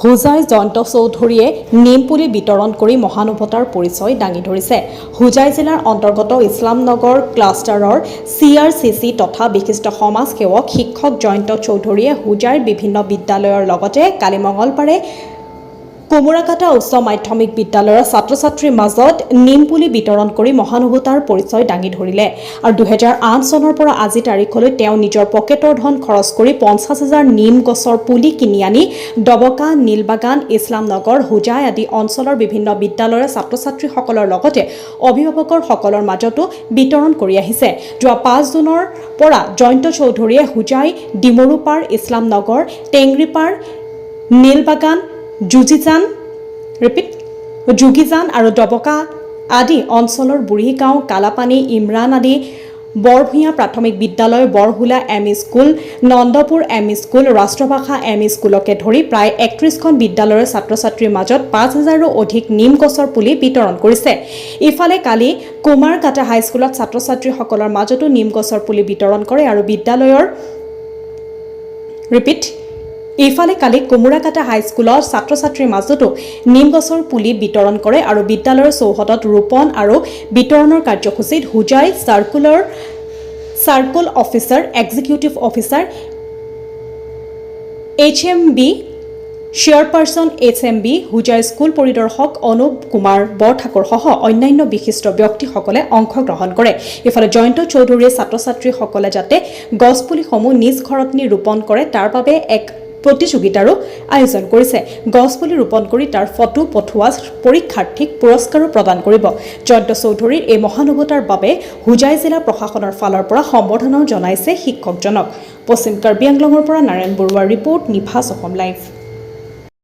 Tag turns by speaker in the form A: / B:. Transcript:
A: হোজাই জয়ন্ত চৌধুৰীয়ে নিমপুলি বিতৰণ কৰি মহানুভৱতাৰ পৰিচয় দাঙি ধৰিছে। হোজাই জিলাৰ অন্তৰ্গত ইছলামনগৰ ক্লাষ্টাৰৰ CRCC তথা বিশিষ্ট সমাজ সেৱক শিক্ষক জয়ন্ত চৌধুৰীয়ে হোজাইৰ বিভিন্ন বিদ্যালয়ৰ লগতে কালি মঙলবাৰে কুমৰাকাটা উচ্চ মাধ্যমিক বিদ্যালয়ৰ ছাত্ৰ-ছাত্ৰীৰ মাজত নিমপুলি বিতৰণ কৰি মহানুভৱতাৰ পৰিচয় দাঙি ধৰিলে। আৰু 2008 চনৰ পৰা আজি তাৰিখলৈ তেওঁ নিজৰ পকেটৰ ধন খৰচ কৰি 50,000 নিম গছৰ পুলি কিনি আনি ডবকা, নীলবাগান, ইছলামনগৰ, হোজাই আদি অঞ্চলৰ বিভিন্ন বিদ্যালয়ৰ ছাত্ৰ-ছাত্ৰীসকলৰ লগতে অভিভাৱকসকলৰ মাজতো বিতৰণ কৰি আহিছে। যোৱা 5 জুনৰ পৰা জয়ন্ত চৌধুৰীয়ে হোজাই, ডিমৰুপাৰ, ইছলামনগৰ, টেংৰিপাৰ, নীলবাগান, যোগীজান আৰু ডবকা আদি অঞ্চলৰ বুঢ়ীগাঁও, কালাপানী, ইমৰান আদি বৰভূঞা প্ৰাথমিক বিদ্যালয়, Borhula ME school, Nandapur ME school, Rashtrabhasha ME স্কুলকে ধৰি প্ৰায় 31খন বিদ্যালয়ৰ ছাত্ৰ-ছাত্ৰীৰ মাজত 5,000ৰো অধিক নিম গছৰ পুলি বিতৰণ কৰিছে। ইফালে কালি কুমাৰকাটা হাইস্কুলত ছাত্ৰ-ছাত্ৰীসকলৰ মাজতো নিম গছৰ পুলি বিতৰণ কৰে আৰু ইফালে কালি কুমৰাকাটা হাইস্কুলৰ ছাত্ৰ-ছাত্ৰীৰ মাজতো নিম গছৰ পুলি বিতৰণ কৰে আৰু বিদ্যালয়ৰ চৌহদত ৰোপণ আৰু বিতৰণৰ কাৰ্যসূচীত Hojai circle officer, executive officer, HMB, chairperson HMB, Hojai school পৰিদৰ্শক অনুপ কুমাৰ বৰঠাকুৰ সহ অন্যান্য বিশিষ্ট ব্যক্তিসকলে অংশগ্ৰহণ কৰে। ইফালে জয়ন্ত চৌধুৰীয়ে ছাত্ৰ-ছাত্ৰীসকলে যাতে গছপুলিসমূহ নিজ ঘৰত নি ৰোপণ কৰে তাৰ বাবে এক প্ৰতিযোগিতাৰো আয়োজন কৰিছে। গছপুলি ৰোপণ কৰি তাৰ ফটো পঠোৱা পৰীক্ষাৰ্থীক পুৰস্কাৰো প্ৰদান কৰিব। জয়ন্ত চৌধুৰীৰ এই মহানুভৱতাৰ বাবে হোজাই জিলা প্ৰশাসনৰ ফালৰ পৰা সম্বৰ্ধনাও জনাইছে শিক্ষকজনক। পশ্চিম কাৰ্বি আংলঙৰ পৰা নাৰায়ণ বৰুৱাৰ ৰিপৰ্ট, নিভাছ অসম লাইভ।